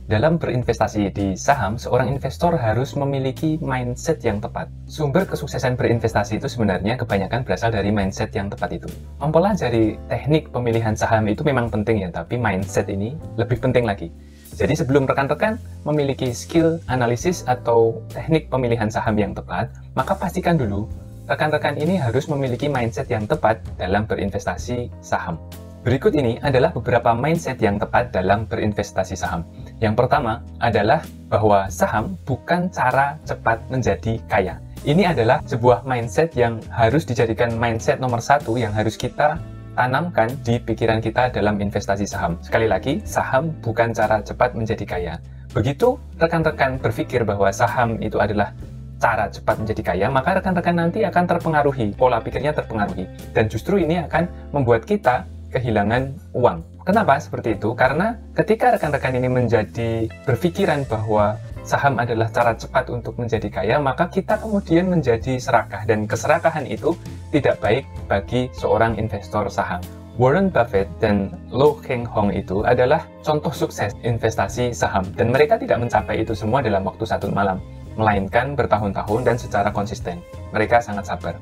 Dalam berinvestasi di saham, seorang investor harus memiliki mindset yang tepat. Sumber kesuksesan berinvestasi itu sebenarnya kebanyakan berasal dari mindset yang tepat itu. Mempelajari teknik pemilihan saham itu memang penting ya, tapi mindset ini lebih penting lagi. Jadi sebelum rekan-rekan memiliki skill analisis atau teknik pemilihan saham yang tepat, maka pastikan dulu rekan-rekan ini harus memiliki mindset yang tepat dalam berinvestasi saham. Berikut ini adalah beberapa mindset yang tepat dalam berinvestasi saham. Yang pertama adalah bahwa saham bukan cara cepat menjadi kaya. Ini adalah sebuah mindset yang harus dijadikan mindset nomor satu yang harus kita tanamkan di pikiran kita dalam investasi saham. Sekali lagi, saham bukan cara cepat menjadi kaya. Begitu rekan-rekan berpikir bahwa saham itu adalah cara cepat menjadi kaya, maka rekan-rekan nanti akan terpengaruhi, pola pikirnya terpengaruhi. Dan justru ini akan membuat kita kehilangan uang. Kenapa seperti itu? Karena ketika rekan-rekan ini menjadi berpikiran bahwa saham adalah cara cepat untuk menjadi kaya, maka kita kemudian menjadi serakah, dan keserakahan itu tidak baik bagi seorang investor saham. Warren Buffett dan Loh Keng Hong itu adalah contoh sukses investasi saham, dan mereka tidak mencapai itu semua dalam waktu satu malam, melainkan bertahun-tahun dan secara konsisten. Mereka sangat sabar.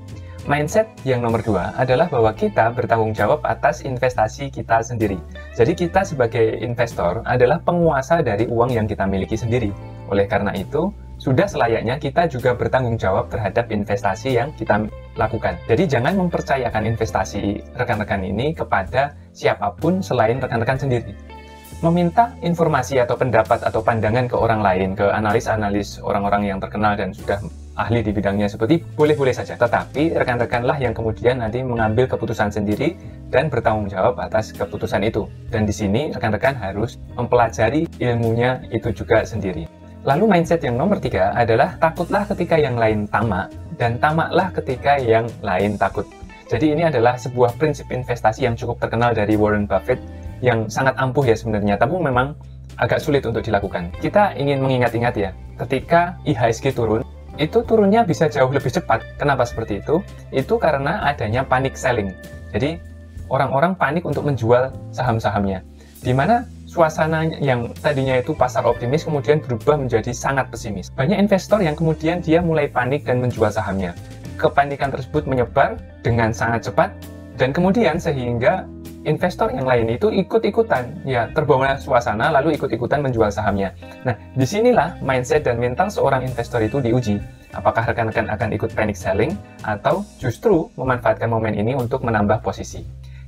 Mindset yang nomor dua adalah bahwa kita bertanggung jawab atas investasi kita sendiri. Jadi kita sebagai investor adalah penguasa dari uang yang kita miliki sendiri. Oleh karena itu, sudah selayaknya kita juga bertanggung jawab terhadap investasi yang kita lakukan. Jadi jangan mempercayakan investasi rekan-rekan ini kepada siapapun selain rekan-rekan sendiri. Meminta informasi atau pendapat atau pandangan ke orang lain, ke analis-analis orang-orang yang terkenal dan sudah ahli di bidangnya seperti boleh-boleh saja. Tetapi rekan-rekanlah yang kemudian nanti mengambil keputusan sendiri dan bertanggung jawab atas keputusan itu. Dan di sini rekan-rekan harus mempelajari ilmunya itu juga sendiri. Lalu mindset yang nomor tiga adalah takutlah ketika yang lain tamak dan tamaklah ketika yang lain takut. Jadi ini adalah sebuah prinsip investasi yang cukup terkenal dari Warren Buffett yang sangat ampuh ya sebenarnya, tapi memang agak sulit untuk dilakukan. Kita ingin mengingat-ingat ya, ketika IHSG turun, itu turunnya bisa jauh lebih cepat. Kenapa seperti itu? Itu karena adanya panic selling. Jadi orang-orang panik untuk menjual saham-sahamnya. Di mana suasana yang tadinya itu pasar optimis kemudian berubah menjadi sangat pesimis. Banyak investor yang kemudian dia mulai panik dan menjual sahamnya. Kepanikan tersebut menyebar dengan sangat cepat dan kemudian sehingga investor yang lain itu ikut-ikutan, ya terbawa suasana lalu ikut-ikutan menjual sahamnya. Nah, disinilah mindset dan mental seorang investor itu diuji. Apakah rekan-rekan akan ikut panic selling atau justru memanfaatkan momen ini untuk menambah posisi.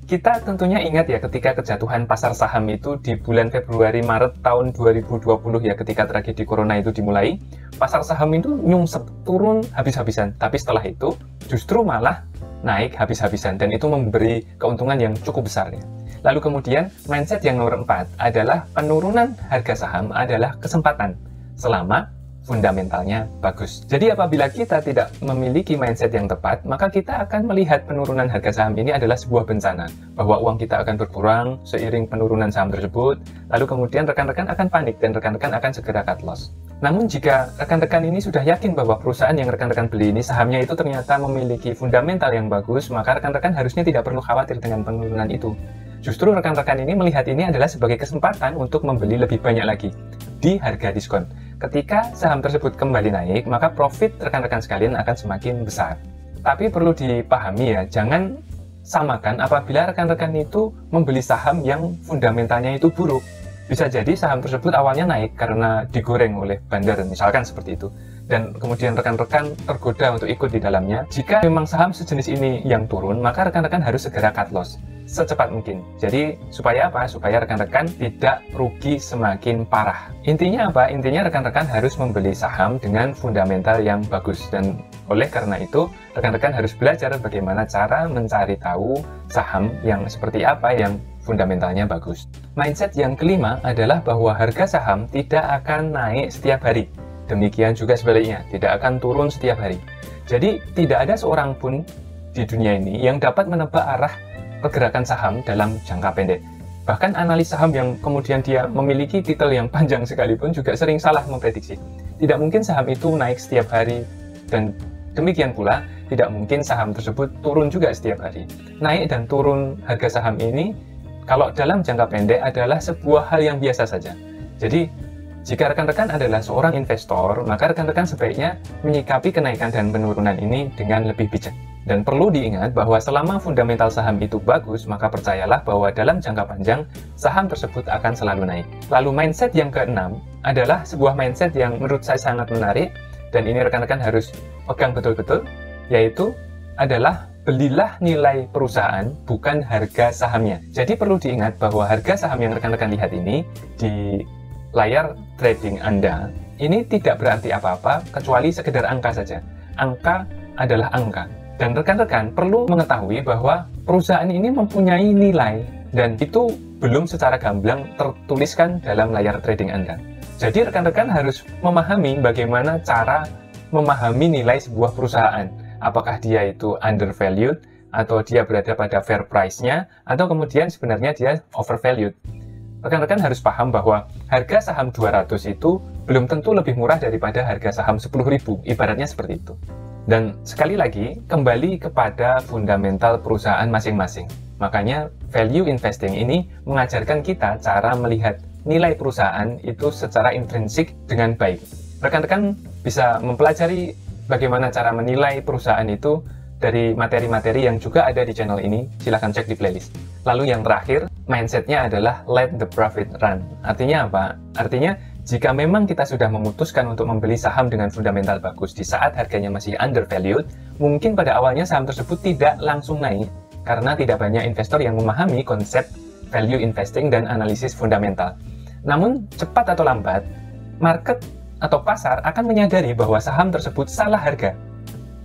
Kita tentunya ingat ya ketika kejatuhan pasar saham itu di bulan Februari-Maret tahun 2020 ya, ketika tragedi corona itu dimulai, pasar saham itu nyungsep, turun habis-habisan. Tapi setelah itu justru malah naik habis-habisan dan itu memberi keuntungan yang cukup besar ya. Lalu kemudian mindset yang nomor 4 adalah penurunan harga saham adalah kesempatan selama fundamentalnya bagus. Jadi apabila kita tidak memiliki mindset yang tepat, maka kita akan melihat penurunan harga saham ini adalah sebuah bencana, bahwa uang kita akan berkurang seiring penurunan saham tersebut, lalu kemudian rekan-rekan akan panik dan rekan-rekan akan segera cut loss. Namun jika rekan-rekan ini sudah yakin bahwa perusahaan yang rekan-rekan beli ini sahamnya itu ternyata memiliki fundamental yang bagus, maka rekan-rekan harusnya tidak perlu khawatir dengan penurunan itu. Justru rekan-rekan ini melihat ini adalah sebagai kesempatan untuk membeli lebih banyak lagi di harga diskon. Ketika saham tersebut kembali naik, maka profit rekan-rekan sekalian akan semakin besar. Tapi perlu dipahami ya, jangan samakan apabila rekan-rekan itu membeli saham yang fundamentalnya itu buruk. Bisa jadi saham tersebut awalnya naik karena digoreng oleh bandar, misalkan seperti itu. Dan kemudian rekan-rekan tergoda untuk ikut di dalamnya. Jika memang saham sejenis ini yang turun, maka rekan-rekan harus segera cut loss secepat mungkin. Jadi supaya apa? Supaya rekan-rekan tidak rugi semakin parah. Intinya apa? Intinya rekan-rekan harus membeli saham dengan fundamental yang bagus. Dan oleh karena itu, rekan-rekan harus belajar bagaimana cara mencari tahu saham yang seperti apa yang fundamentalnya bagus. Mindset yang kelima adalah bahwa harga saham tidak akan naik setiap hari. Demikian juga sebaliknya, tidak akan turun setiap hari. Jadi tidak ada seorang pun di dunia ini yang dapat menebak arah pergerakan saham dalam jangka pendek. Bahkan analis saham yang kemudian dia memiliki titel yang panjang sekalipun juga sering salah memprediksi. Tidak mungkin saham itu naik setiap hari, dan demikian pula tidak mungkin saham tersebut turun juga setiap hari. Naik dan turun harga saham ini kalau dalam jangka pendek adalah sebuah hal yang biasa saja. Jadi Jika rekan-rekan adalah seorang investor, maka rekan-rekan sebaiknya menyikapi kenaikan dan penurunan ini dengan lebih bijak. Dan perlu diingat bahwa selama fundamental saham itu bagus, maka percayalah bahwa dalam jangka panjang, saham tersebut akan selalu naik. Lalu mindset yang keenam adalah sebuah mindset yang menurut saya sangat menarik, dan ini rekan-rekan harus pegang betul-betul, yaitu adalah belilah nilai perusahaan, bukan harga sahamnya. Jadi perlu diingat bahwa harga saham yang rekan-rekan lihat ini di layar trading Anda, ini tidak berarti apa-apa kecuali sekedar angka saja. Angka adalah angka. Dan rekan-rekan perlu mengetahui bahwa perusahaan ini mempunyai nilai, dan itu belum secara gamblang tertuliskan dalam layar trading Anda. Jadi rekan-rekan harus memahami bagaimana cara memahami nilai sebuah perusahaan. Apakah dia itu undervalued, atau dia berada pada fair price-nya, atau kemudian sebenarnya dia overvalued. Rekan-rekan harus paham bahwa harga saham 200 itu belum tentu lebih murah daripada harga saham 10.000, ibaratnya seperti itu. Dan sekali lagi, kembali kepada fundamental perusahaan masing-masing. Makanya, value investing ini mengajarkan kita cara melihat nilai perusahaan itu secara intrinsik dengan baik. Rekan-rekan bisa mempelajari bagaimana cara menilai perusahaan itu dari materi-materi yang juga ada di channel ini. Silahkan cek di playlist. Lalu yang terakhir, mindsetnya adalah let the profit run. Artinya apa? Artinya, jika memang kita sudah memutuskan untuk membeli saham dengan fundamental bagus di saat harganya masih undervalued, mungkin pada awalnya saham tersebut tidak langsung naik, karena tidak banyak investor yang memahami konsep value investing dan analisis fundamental. Namun, cepat atau lambat, market atau pasar akan menyadari bahwa saham tersebut salah harga.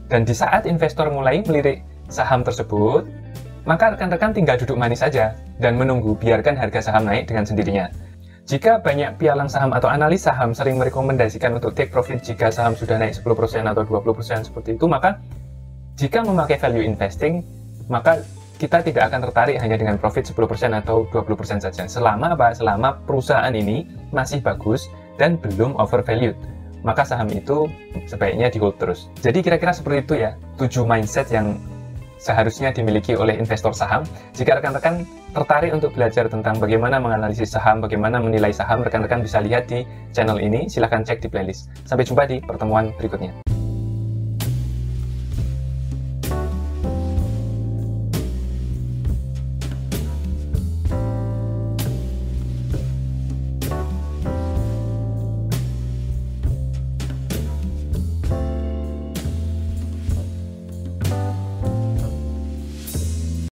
Dan di saat investor mulai melirik saham tersebut, maka rekan-rekan tinggal duduk manis saja dan menunggu biarkan harga saham naik dengan sendirinya. Jika banyak pialang saham atau analis saham sering merekomendasikan untuk take profit jika saham sudah naik 10% atau 20% seperti itu, maka jika memakai value investing, maka kita tidak akan tertarik hanya dengan profit 10% atau 20% saja. Selama apa? Selama perusahaan ini masih bagus dan belum overvalued, maka saham itu sebaiknya di hold terus. Jadi kira-kira seperti itu ya, 7 mindset yang seharusnya dimiliki oleh investor saham. Jika rekan-rekan tertarik untuk belajar tentang bagaimana menganalisis saham, bagaimana menilai saham, rekan-rekan bisa lihat di channel ini. Silahkan cek di playlist. Sampai jumpa di pertemuan berikutnya.